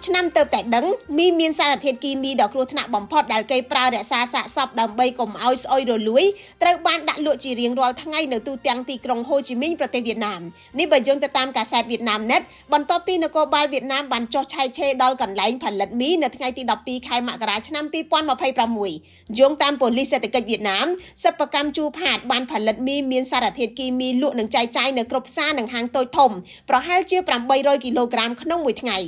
ឆ្នាំទៅតែដឹងមីមានសារធាតុគីមីដ៏គ្រោះថ្នាក់បំផុតដែលគេប្រើរក្សាសាកសពដើម្បីកុំឲ្យស្អុយរលួយត្រូវបានដាក់លក់ជារៀងរាល់ថ្ងៃនៅទូទាំងទីក្រុងហូជីមីញប្រទេសវៀតណាមនេះបើយោងទៅតាមកាសែតវៀតណាមnetបន្ទាប់ពីនគរបាលវៀតណាមបានចុះឆែកឆេរដល់កន្លែងផលិតមីនៅថ្ងៃទី12ខែមករាឆ្នាំ2026យោងតាមប៉ូលីសសេដ្ឋកិច្ចវៀតណាមសិប្បកម្មជូផាតបានផលិតមីមានសារធាតុគីមីលក់និងចែកចាយនៅគ្រប់ផ្សារនិងហាងតូចធំប្រហែលជា800គីឡូក្រាមក្នុងមួយថ្ងៃ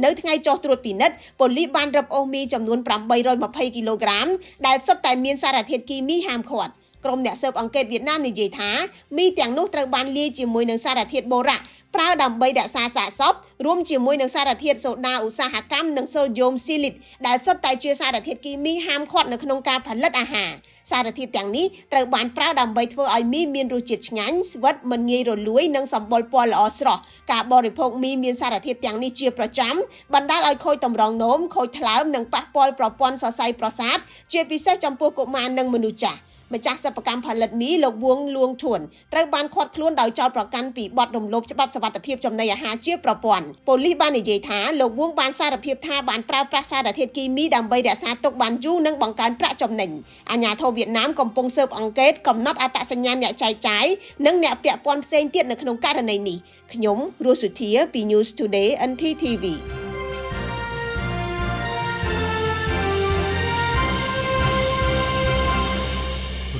នៅថ្ងៃចុះត្រួតពិនិត្យប៉ូលីសបានរឹបអូសមីចំនួន820គីឡូក្រាមដែលសុទ្ធតែមានសារធាតុគីមីហាមឃាត់ក្រុមអ្នកស៊ើបអង្កេតវៀតណាមនិយាយថាមីទាំងនោះត្រូវបានលាយជាមួយនឹងសារធាតុបូរ៉ាប្រើដើម្បីរក្សាសាកសពរួមជាមួយនឹងសារធាតុសូដាឧស្សាហកម្មនិងសូដ្យូមស៊ីលីតដែលសុទ្ធតែជាសារធាតុគីមីហាមឃាត់នៅក្នុងការផលិតអាហារសារធាតុទាំងនេះត្រូវបានប្រើដើម្បីធ្វើឲ្យមីមានរសជាតិឆ្ងាញ់ស្វិតមិនងាយរលួយនិងសម្បុរពណ៌ល្អស្រស់ការបរិភោគមីមានសារធាតុទាំងនេះជាប្រចាំបណ្ដាលឲ្យខូចតម្រងនោមខូចថ្លើមនិងប៉ះពាល់ប្រព័ន្ធសរសៃប្រសាទជាពិសេសចំពោះកុមារនិងមនុស្សចាស់ម្ចាស់សិប្បកម្មផលិតមីលោកវួងលួងធួនត្រូវបានឃាត់ខ្លួនដោយចោទប្រកាន់ពីបទរំលោភច្បាប់សុវត្ថិភាពចំណីអាហារជាប្រព័ន្ធប៉ូលីសបាននិយាយថាលោកវួងបានសារភាពថាបានប្រើប្រាស់សារធាតុគីមីដើម្បីរក្សាទុកបានយូរនិងបង្កើនប្រាក់ចំណេញអាជ្ញាធរវៀតណាមកំពុងស៊ើបអង្កេតកំណត់អត្តសញ្ញាណអ្នកចែកចាយនិងអ្នកពាក់ព័ន្ធផ្សេងទៀតនៅក្នុងករណីនេះខ្ញុំរស់សុធាពី News Today NTTV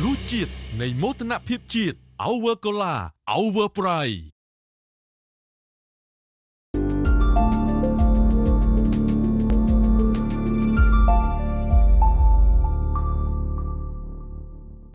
រសជាតិនៃមោទនភាពជាតិ Our Cola Our Pride